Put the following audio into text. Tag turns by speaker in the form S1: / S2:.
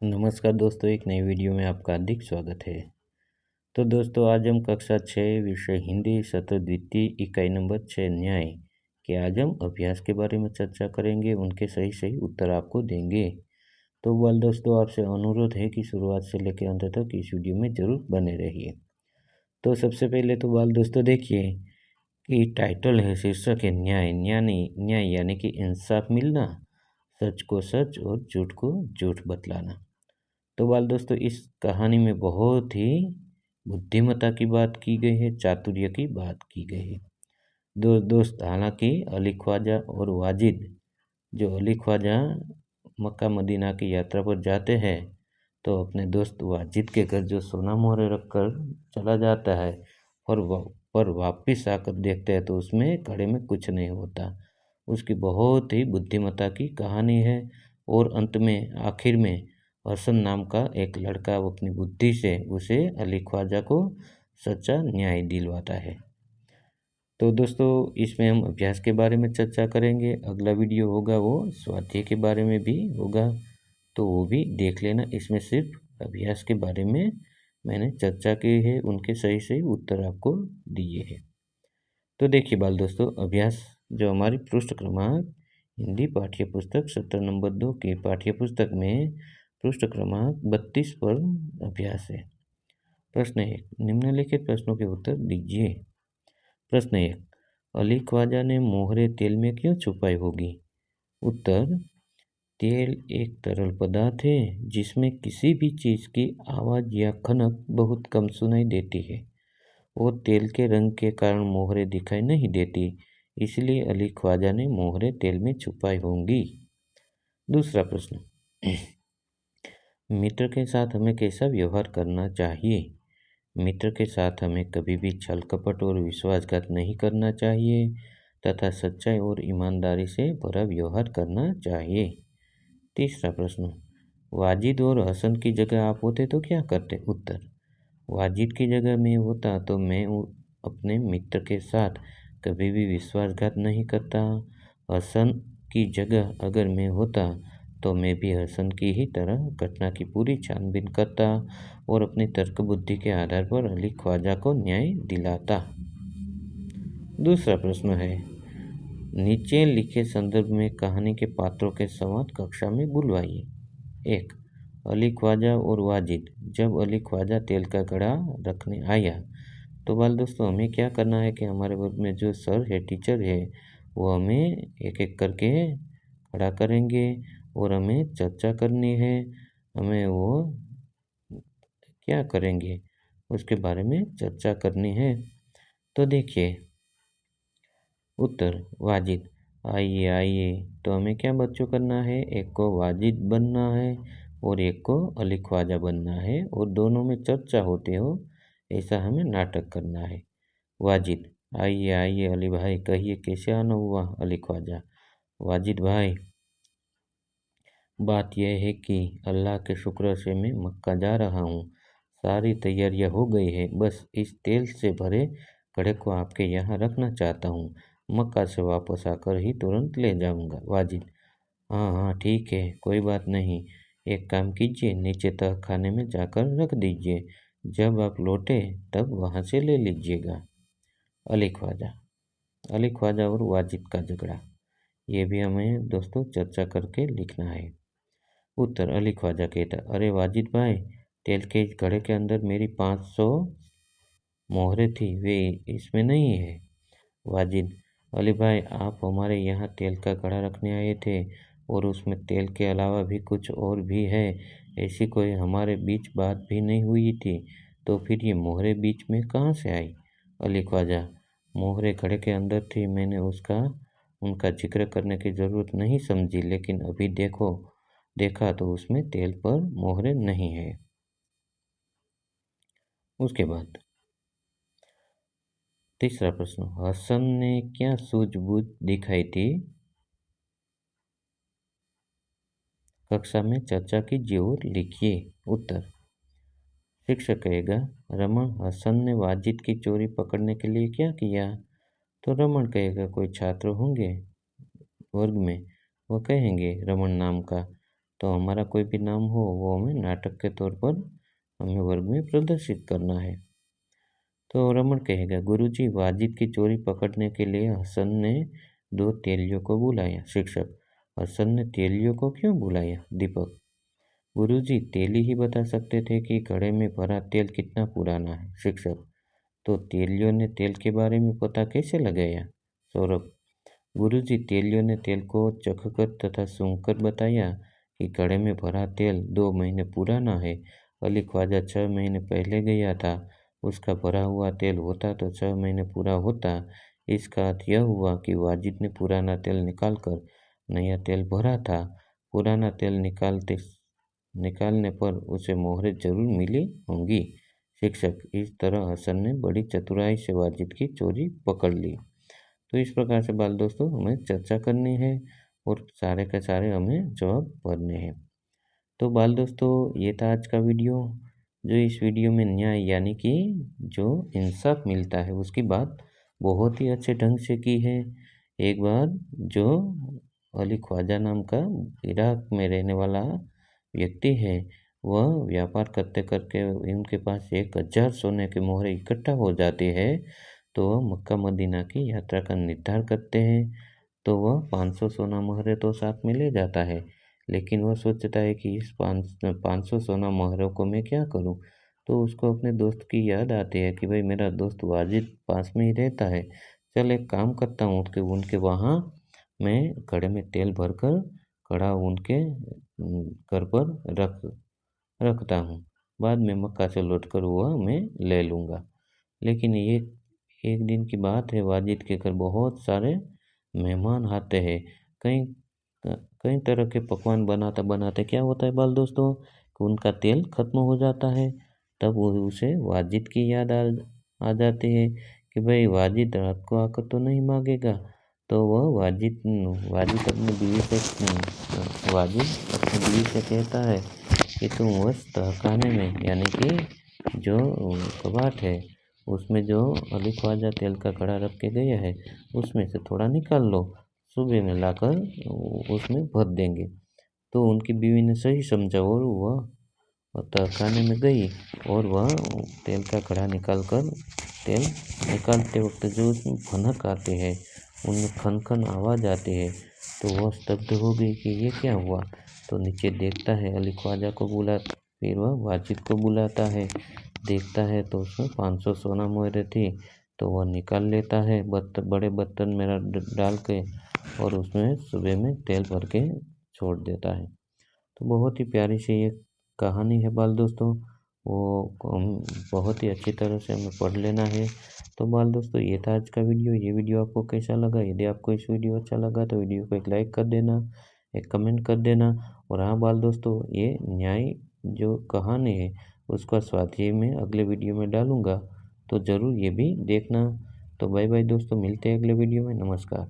S1: नमस्कार दोस्तों, एक नई वीडियो में आपका हार्दिक स्वागत है। तो दोस्तों, आज हम कक्षा 6 विषय हिंदी सत्र द्वितीय इकाई नंबर 6 न्याय के आज हम अभ्यास के बारे में चर्चा करेंगे। उनके सही सही उत्तर आपको देंगे। तो वाल दोस्तों, आपसे अनुरोध है कि शुरुआत से लेकर अंत तक इस वीडियो में ज़रूर बने रहिए। तो सबसे पहले तो वाल दोस्तों देखिए कि टाइटल है, शीर्षक है न्याय। न्याय यानी कि इंसाफ मिलना, सच को सच और झूठ को झूठ बतलाना। तो बाल दोस्तों, इस कहानी में बहुत ही बुद्धिमत्ता की बात की गई है, चातुर्य की बात की गई है। दोस्त हालांकि अली ख्वाजा और वाजिद, जो अली ख्वाजा मक्का मदीना की यात्रा पर जाते हैं तो अपने दोस्त वाजिद के घर जो सोना मोहरे रख कर चला जाता है पर वापस आकर देखते हैं तो उसमें घड़े में कुछ नहीं होता। उसकी बहुत ही बुद्धिमत्ता की कहानी है। और अंत में आखिर में हसन नाम का एक लड़का वो अपनी बुद्धि से उसे अली ख्वाजा को सच्चा न्याय दिलवाता है। तो दोस्तों, इसमें हम अभ्यास के बारे में चर्चा करेंगे। अगला वीडियो होगा वो स्वाध्याय के बारे में भी होगा, तो वो भी देख लेना। इसमें सिर्फ अभ्यास के बारे में मैंने चर्चा की है, उनके सही सही उत्तर आपको दिए हैं। तो देखिए बाल दोस्तों, अभ्यास जो हमारी पृष्ठ क्रमांक हिंदी पाठ्य पुस्तक सत्र नंबर 2 की पाठ्य पुस्तक में पृष्ठ क्रमांक 32 पर अभ्यास है। प्रश्न 1, निम्नलिखित प्रश्नों के उत्तर दीजिए। प्रश्न 1, अली ख्वाजा ने मोहरे तेल में क्यों छुपाई होगी? उत्तर, तेल एक तरल पदार्थ है जिसमें किसी भी चीज़ की आवाज़ या खनक बहुत कम सुनाई देती है और तेल के रंग के कारण मोहरे दिखाई नहीं देती, इसलिए अली ख्वाजा ने मोहरे तेल में छुपाई होंगी। दूसरा प्रश्न, मित्र के साथ हमें कैसा व्यवहार करना चाहिए? मित्र के साथ हमें कभी भी छल कपट और विश्वासघात नहीं करना चाहिए तथा सच्चाई और ईमानदारी से भरा व्यवहार करना चाहिए। तीसरा प्रश्न, वाजिद और हसन की जगह आप होते तो क्या करते? उत्तर, वाजिद की जगह मैं होता तो मैं अपने मित्र के साथ कभी भी विश्वासघात नहीं करता। हसन की जगह अगर मैं होता तो मैं भी हसन की ही तरह घटना की पूरी छानबीन करता और अपनी तर्क बुद्धि के आधार पर अली ख्वाजा को न्याय दिलाता। दूसरा प्रश्न है, नीचे लिखे संदर्भ में कहानी के पात्रों के संवाद कक्षा में बुलवाइए। 1, अली ख्वाजा और वाजिद। जब अली ख्वाजा तेल का घड़ा रखने आया तो बाल दोस्तों, हमें क्या करना है कि हमारे वर्ग में जो सर है, टीचर है, वो हमें एक एक करके खड़ा करेंगे और हमें चर्चा करनी है। हमें वो क्या करेंगे उसके बारे में चर्चा करनी है। तो देखिए उत्तर, वाजिद। आइए आइए, तो हमें क्या बच्चों करना है? एक को वाजिद बनना है और एक को अली ख्वाजा बनना है और दोनों में चर्चा होते हो ऐसा हमें नाटक करना है। वाजिद, आइए आइए अली भाई, कहिए कैसे आना हुआ? अली ख्वाजा, वाजिद भाई, बात यह है कि अल्लाह के शुक्र से मैं मक्का जा रहा हूँ। सारी तैयारियां हो गई है, बस इस तेल से भरे घड़े को आपके यहाँ रखना चाहता हूँ। मक्का से वापस आकर ही तुरंत ले जाऊँगा। वाजिद, हाँ हाँ ठीक है, कोई बात नहीं। एक काम कीजिए, नीचे तह खाने में जाकर रख दीजिए, जब आप लौटे तब वहाँ से ले लीजिएगा। अली ख्वाजा, अली ख्वाजा और वाजिद का झगड़ा, ये भी हमें दोस्तों चर्चा करके लिखना है। उत्तर, अली ख्वाजा कहता, अरे वाजिद भाई, तेल के इस घड़े के अंदर मेरी 500 मोहरें थी, वे इसमें नहीं है। वाजिद, अली भाई, आप हमारे यहाँ तेल का घड़ा रखने आए थे और उसमें तेल के अलावा भी कुछ और भी है, ऐसी कोई हमारे बीच बात भी नहीं हुई थी, तो फिर ये मोहरें बीच में कहाँ से आई? अली ख्वाजा, मोहरें घड़े के अंदर थी, मैंने उनका जिक्र करने की ज़रूरत नहीं समझी, लेकिन अभी देखा तो उसमें तेल पर मोहरें नहीं है। उसके बाद तीसरा प्रश्न, हसन ने क्या सूझबूझ दिखाई थी? कक्षा में चर्चा कीजिए और लिखिए। उत्तर, शिक्षक कहेगा, रमन, हसन ने वाजिद की चोरी पकड़ने के लिए क्या किया? तो रमन कहेगा, कोई छात्र होंगे वर्ग में, वो कहेंगे रमन नाम का, तो हमारा कोई भी नाम हो वो हमें नाटक के तौर पर हमें वर्ग में प्रदर्शित करना है। तो रमन कहेगा, गुरुजी वाजिद की चोरी पकड़ने के लिए हसन ने 2 तेलियों को बुलाया। शिक्षक, हसन ने तेलियों को क्यों बुलाया? दीपक, गुरुजी तेली ही बता सकते थे कि घड़े में भरा तेल कितना पुराना है। शिक्षक, तो तेलियों ने तेल के बारे में पता कैसे लगाया? सौरभ, गुरुजी तेलियों ने तेल को चखकर तथा सूंघकर बताया कि घड़े में भरा तेल 2 महीने पुराना है। अली ख्वाजा 6 महीने पहले गया था, उसका भरा हुआ तेल होता तो 6 महीने पूरा होता। इसका अर्थ यह हुआ कि वाजिद ने पुराना तेल निकालकर नया तेल भरा था। पुराना तेल निकालने पर उसे मोहरें जरूर मिली होंगी। शिक्षक, इस तरह हसन ने बड़ी चतुराई से वाजिद की चोरी पकड़ ली। तो इस प्रकार से बाल दोस्तों हमें चर्चा करनी है और सारे के सारे हमें जवाब भरने हैं। तो बाल दोस्तों ये था आज का वीडियो। जो इस वीडियो में न्याय यानी कि जो इंसाफ मिलता है उसकी बात बहुत ही अच्छे ढंग से की है। एक बार जो अली ख्वाजा नाम का इराक में रहने वाला व्यक्ति है, वह व्यापार करते करके उनके पास 1000 सोने के मोहरे इकट्ठा हो जाती है। तो वह मक्का मदीना की यात्रा का निर्धार करते हैं। तो वह 500 सोना मोहरे तो साथ में ले जाता है, लेकिन वह सोचता है कि इस 500 सोना मोहरों को मैं क्या करूं। तो उसको अपने दोस्त की याद आती है कि भाई मेरा दोस्त वाजिद पास में ही रहता है, चल एक काम करता हूँ कि उनके वहाँ मैं घड़े में तेल भरकर कड़ा उनके घर पर रखता हूँ। बाद में मक्का से लौटकर वह मैं ले लूँगा। लेकिन ये एक दिन की बात है, वाजिद के घर बहुत सारे मेहमान आते हैं। कई कई तरह के पकवान बनाते बनाते क्या होता है बाल दोस्तों कि उनका तेल खत्म हो जाता है। तब वो उसे वाजिद की याद आ जाती है कि भाई वाजिद रात को आकर तो नहीं मांगेगा। तो वह वाजिद अपनी बीवी से कहता है कि तुम उस तहखाने में यानी कि जो कबाट है उसमें जो अली ख्वाजा तेल का कड़ा रख के गया है उसमें से थोड़ा निकाल लो, सुबह में लाकर उसमें भर देंगे। तो उनकी बीवी ने सही समझा और वह तहखाने में गई और वह तेल का कड़ा तेल निकालते वक्त जो उसमें भनक आती है, उनमें खन खन आवाज़ आती है, तो वह स्तब्ध हो गई कि ये क्या हुआ। तो नीचे देखता है अली ख्वाजा को फिर वह वाजिद को बुलाता है। देखता है तो उसमें 500 सोना मोहरे थी। तो वह निकाल लेता है बड़े बर्तन में डाल के और उसमें सुबह में तेल भर के छोड़ देता है। तो बहुत ही प्यारी सी ये कहानी है बाल दोस्तों, वो हम बहुत ही अच्छी तरह से हमें पढ़ लेना है। तो बाल दोस्तों ये था आज का वीडियो। ये वीडियो आपको कैसा लगा? यदि आपको इस वीडियो अच्छा लगा तो वीडियो को एक लाइक कर देना, एक कमेंट कर देना। और हाँ बाल दोस्तों, ये न्याय जो कहानी है उसका स्वाध्याय मैं अगले वीडियो में डालूँगा, तो ज़रूर ये भी देखना। तो बाय बाय दोस्तों, मिलते हैं अगले वीडियो में। नमस्कार।